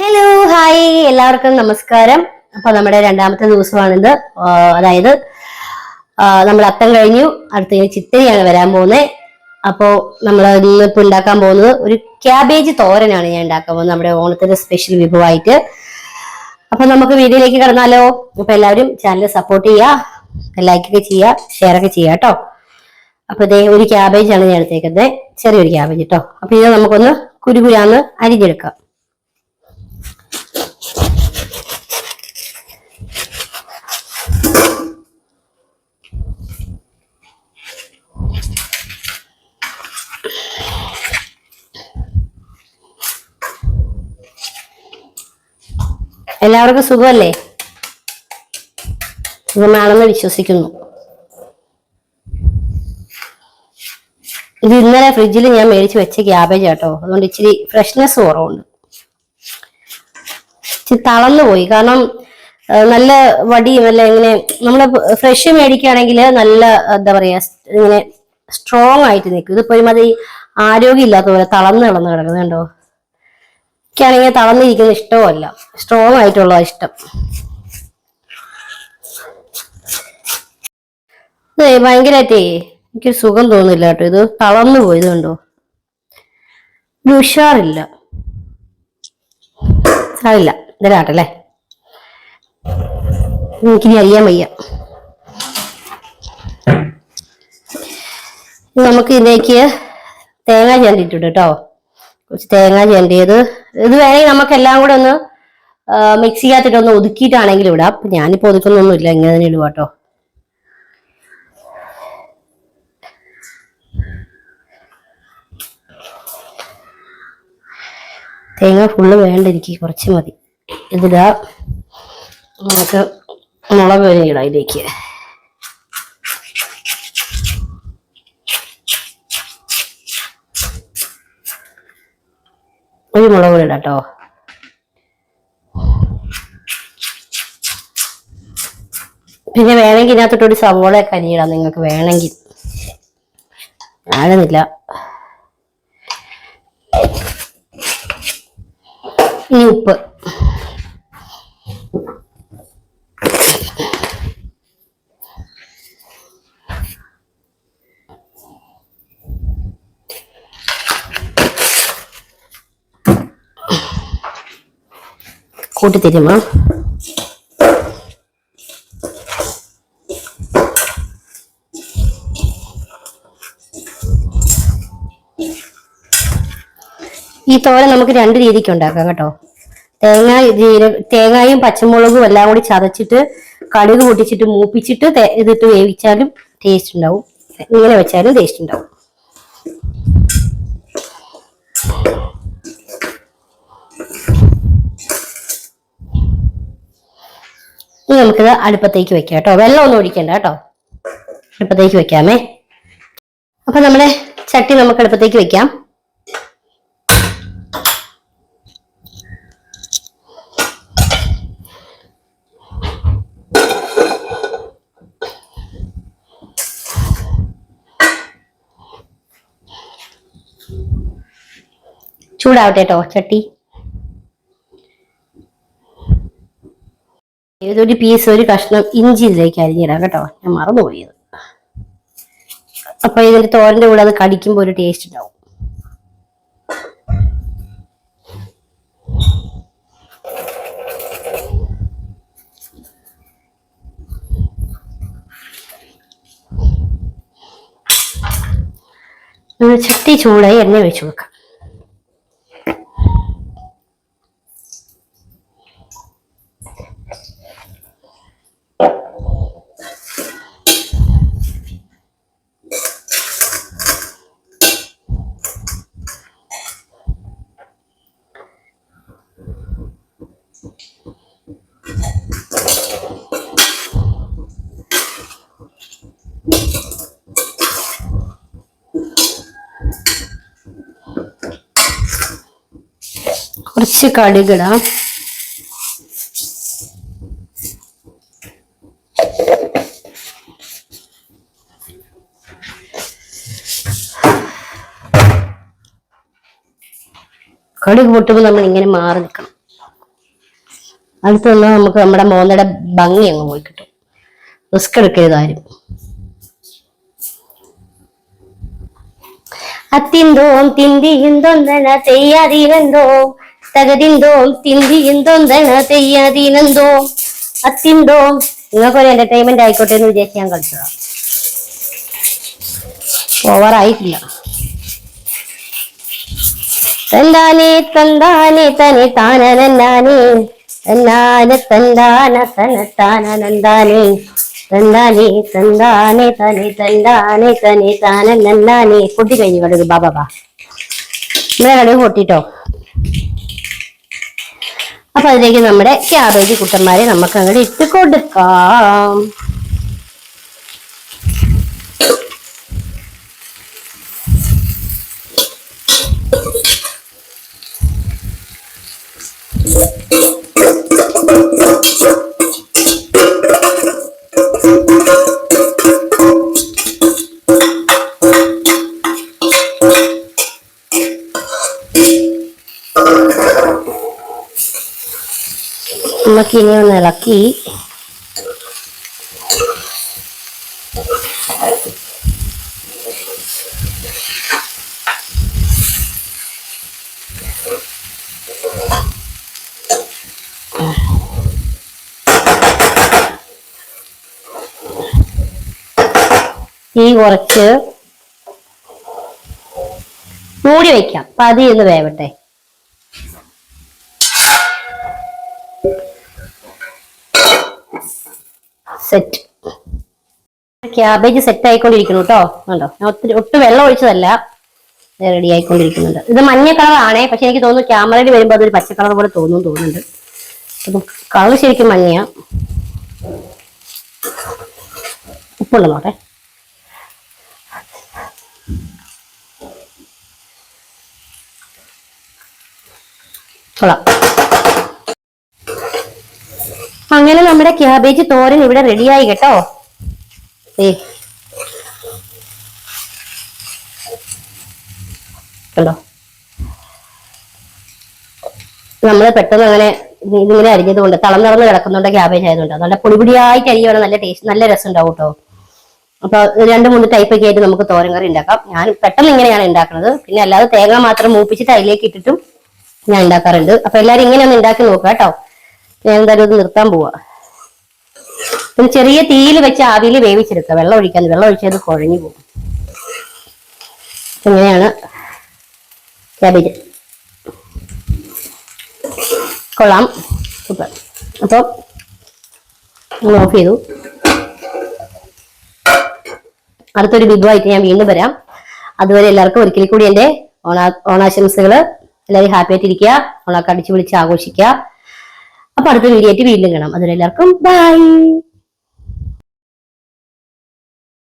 Hello hi എല്ലാവർക്കും നമസ്കാരം. അപ്പൊ നമ്മുടെ രണ്ടാമത്തെ ദിവസമാണിത്. അതായത് നമ്മൾ അത്തം കഴിഞ്ഞു, അടുത്ത ചിത്തരിയാണ് വരാൻ പോകുന്നത്. അപ്പോ നമ്മൾ ഇന്നിപ്പോ ഉണ്ടാക്കാൻ പോകുന്നത് ഒരു ക്യാബേജ് തോരനാണ് ഞാൻ ഉണ്ടാക്കാൻ പോകുന്നത്, നമ്മുടെ ഓണത്തിന്റെ സ്പെഷ്യൽ വിഭവമായിട്ട്. അപ്പൊ നമുക്ക് വീഡിയോയിലേക്ക് കടന്നാലോ. അപ്പൊ എല്ലാവരും ചാനൽ സപ്പോർട്ട് ചെയ്യുക, ലൈക്ക് ഒക്കെ ചെയ്യുക, ഷെയർ ഒക്കെ ചെയ്യുക കേട്ടോ. അപ്പൊ ഇതേ ഒരു ക്യാബേജ് ആണ് ഞാൻ എടുത്തേക്കുന്നത്, ചെറിയൊരു ക്യാബേജ് കേട്ടോ. അപ്പൊ ഇത് നമുക്കൊന്ന് കുരുകുരാന്ന് അരിഞ്ഞെടുക്കാം. എല്ലാവർക്കും സുഖമല്ലേ? സുഖമാണെന്ന് വിശ്വസിക്കുന്നു. ഇത് ഇന്നലെ ഫ്രിഡ്ജിൽ ഞാൻ മേടിച്ച് വെച്ച ക്യാബേജ് കേട്ടോ, അതുകൊണ്ട് ഇച്ചിരി ഫ്രഷ്നെസ് കുറവുണ്ട്. ഇച്ചിരി തളർന്നു പോയി, കാരണം നല്ല വടിയും അല്ല, ഇങ്ങനെ നമ്മള് ഫ്രഷ് മേടിക്കുകയാണെങ്കിൽ നല്ല എന്താ പറയാ, ഇങ്ങനെ സ്ട്രോങ് ആയിട്ട് നിൽക്കും. ഇതിപ്പോ ഒരുമാതിരി ആരോഗ്യം ഇല്ലാത്ത പോലെ തളർന്ന് കിടക്കുന്നത് കണ്ടോ. എനിക്കാണെങ്കിൽ തളർന്നിരിക്കുന്നത് ഇഷ്ടമല്ല, സ്ട്രോങ് ആയിട്ടുള്ള ഇഷ്ടം. ഭയങ്കരമായിട്ടേ എനിക്കൊരു സുഖം തോന്നുന്നില്ല കേട്ടോ. ഇത് തളർന്നു പോയത് കണ്ടോ, ഒരു ഉഷാറില്ല. സാരില്ല, ഇതിലാട്ടല്ലേ, എനിക്കിനി അറിയാൻ വയ്യ. നമുക്ക് ഇതിലേക്ക് തേങ്ങ ചേർത്തിട്ടുണ്ട് കേട്ടോ, കുറച്ച് തേങ്ങ ചേണ്ടിയത്. ഇത് വേണമെങ്കിൽ നമുക്ക് എല്ലാം കൂടെ ഒന്ന് മിക്സിക്കകത്തിട്ടൊന്ന് ഒതുക്കിയിട്ടാണെങ്കിലും ഇടാം. ഞാനിപ്പോ ഒതുക്കുന്നൊന്നുമില്ല, ഇങ്ങനെ തന്നെ ഇടുക കേട്ടോ. തേങ്ങ ഫുള്ള് വേണ്ട, എനിക്ക് കുറച്ച് മതി. ഇതിടാ, നമുക്ക് മുളക് വരെ ഇടാം ഇതിലേക്ക്. ഒരു മുളക് പൊടി ഇടാട്ടോ. പിന്നെ വേണമെങ്കിൽ ഇതിനകത്തോട്ടൊരു സവോളയൊക്കെ അരിയിടാം നിങ്ങൾക്ക് വേണമെങ്കിൽ. ആകുന്നില്ല. ഇനി ഉപ്പ്, കൂട്ടിത്തിരുമ. ഈ തോരൻ നമുക്ക് രണ്ട് രീതിക്ക് ഉണ്ടാക്കാം കേട്ടോ. തേങ്ങയും പച്ചമുളകും എല്ലാം കൂടി ചതച്ചിട്ട് കടുക് പൊട്ടിച്ചിട്ട് മൂപ്പിച്ചിട്ട് ഇതിട്ട് വേവിച്ചാലും ടേസ്റ്റ് ഉണ്ടാവും, ഇങ്ങനെ വെച്ചാലും ടേസ്റ്റ് ഉണ്ടാവും. ഇനി നമുക്കിത് അടുപ്പത്തേക്ക് വെക്കാം കേട്ടോ. വെള്ളം ഒന്നും ഒഴിക്കണ്ട കേട്ടോ, അടുപ്പത്തേക്ക് വെക്കാമേ. അപ്പൊ നമ്മുടെ ചട്ടി നമുക്ക് അടുപ്പത്തേക്ക് വെക്കാം. ചൂടാവട്ടെ കേട്ടോ ചട്ടി. ഏതൊരു പീസ്, ഒരു കഷ്ണം ഇഞ്ചി ഇതിലേക്ക് അരിഞ്ഞിടാം കേട്ടോ, ഞാൻ മറന്നുപോയത്. അപ്പൊ ഇതിന്റെ തോരന്റെ കൂടെ അത് കടിക്കുമ്പോൾ ഒരു ടേസ്റ്റ് ഉണ്ടാവും. ചട്ടി ചൂടായി, എണ്ണ ഒഴിച്ചു കൊടുക്കാം. കുറച്ച് കടുകിടാം. കടുക് പൊട്ടുമ്പോൾ നമ്മൾ ഇങ്ങനെ മാറി നിൽക്കണം. അടുത്തൊന്ന് നമുക്ക് നമ്മുടെ മോന്നയുടെ ഭംഗി അങ്ങ് പോയി കിട്ടും. റിസ്ക് എടുക്കരുതാരും. അത്തിന്തോം തിന്തിയും തൊന്തന തെയ്യാതീനെന്തോ തകതിന്തോം തിന്തിയും തൊന്തന തെയ്യാതീനെന്തോ അത്തിന്തോം. നിങ്ങൾക്കൊരു എന്റർടൈൻമെന്റ് ആയിക്കോട്ടെ എന്ന് വിചാരിച്ച് ഞാൻ കളിച്ചതാ. ഓവറായിട്ടില്ല. തന്താനെ തന്താനെ തനെ താനനന്താനെ തന്നാനെ തന്താന തനത്താനന്താനെ തന്താനെ തന്താനെ തനെ തന്താനെ തനെ താനന്താനെ. പൊട്ടി കഴിഞ്ഞു കടുക് ബാബാ നമ്മളെ കടുക് പൊട്ടിട്ടോ. അപ്പൊ അതിലേക്ക് നമ്മുടെ ക്യാബേജ് കുട്ടന്മാരെ നമുക്ക് അങ്ങോട്ട് ഇട്ട് കൊടുക്കാം. നമുക്കിനി ഒന്ന് ഇളക്കി തീ കുറച്ച് മൂടി വയ്ക്കാം. പതിയെ ഒന്ന് വേവട്ടെ. സെറ്റ്. ക്യാബേജ് സെറ്റ് ആയിക്കൊണ്ടിരിക്കുന്നു കേട്ടോ. കണ്ടോ, ഞാൻ ഒട്ടും വെള്ളം ഒഴിച്ചതല്ല, റെഡി ആയിക്കൊണ്ടിരിക്കുന്നുണ്ട്. ഇത് മഞ്ഞ കളറാണേ, പക്ഷെ എനിക്ക് തോന്നുന്നു ക്യാമറയിൽ വരുമ്പോൾ അതൊരു പച്ച കളർ പോലെ തോന്നുന്നുണ്ട്. അപ്പം കളർ ശരിക്കും മഞ്ഞയാ. ഉപ്പുണ്ട് നോട്ടെ. കൊള്ളാം. അങ്ങനെ നമ്മുടെ ക്യാബേജ് തോരൻ ഇവിടെ റെഡിയായി കേട്ടോ. കണ്ടോ, നമ്മള് പെട്ടെന്ന് അങ്ങനെ ഇതിങ്ങനെ അരിഞ്ഞത് കൊണ്ട് തളം നിറന്ന് കിടക്കുന്നുണ്ട്. ക്യാബേജ് ആയതുകൊണ്ട് നല്ല പൊടിപൊടിയായിട്ട് അരിയുവാണ്. നല്ല ടേസ്റ്റ്, നല്ല രസം ഉണ്ടാവും കേട്ടോ. അപ്പൊ 2-3 ടൈപ്പ് ഒക്കെ ആയിട്ട് നമുക്ക് തോരൻ കറി ഉണ്ടാക്കാം. ഞാൻ പെട്ടെന്ന് ഇങ്ങനെയാണ് ഉണ്ടാക്കുന്നത്. പിന്നെ അല്ലാതെ തേങ്ങ മാത്രം മൂപ്പിച്ചിട്ട് അതിലേക്ക് ഇട്ടിട്ടും ഞാൻ ഉണ്ടാക്കാറുണ്ട്. അപ്പൊ എല്ലാരും ഇങ്ങനെ ഒന്ന് ഉണ്ടാക്കി നോക്കുക കേട്ടോ. ഞാൻ എന്തായാലും ഇത് നിർത്താൻ പോവാ. പിന്നെ ചെറിയ തീയിൽ വെച്ച് ആവിയിൽ വേവിച്ചെടുക്കുക. വെള്ളം ഒഴിച്ചത് കുഴഞ്ഞു പോകും. ഇങ്ങനെയാണ് ക്യാബേജ്. കൊള്ളാം, സൂപ്പർ. അപ്പൊ ഓഫ് ചെയ്തു. അടുത്തൊരു വിഭവമായിട്ട് ഞാൻ വീണ്ടും വരാം. അതുവരെ എല്ലാവർക്കും ഒരിക്കൽ കൂടി എന്റെ ഓണാശംസകള്. എല്ലാവരും ഹാപ്പി ആയിട്ടിരിക്കുക, ഓണൊക്കെ അടിച്ചു വിളിച്ച് ആഘോഷിക്കുക. അപ്പൊ അടുത്ത വീഡിയോ ആയിട്ട് വീണ്ടും കാണാം. അതുവരെ എല്ലാവർക്കും ബൈ.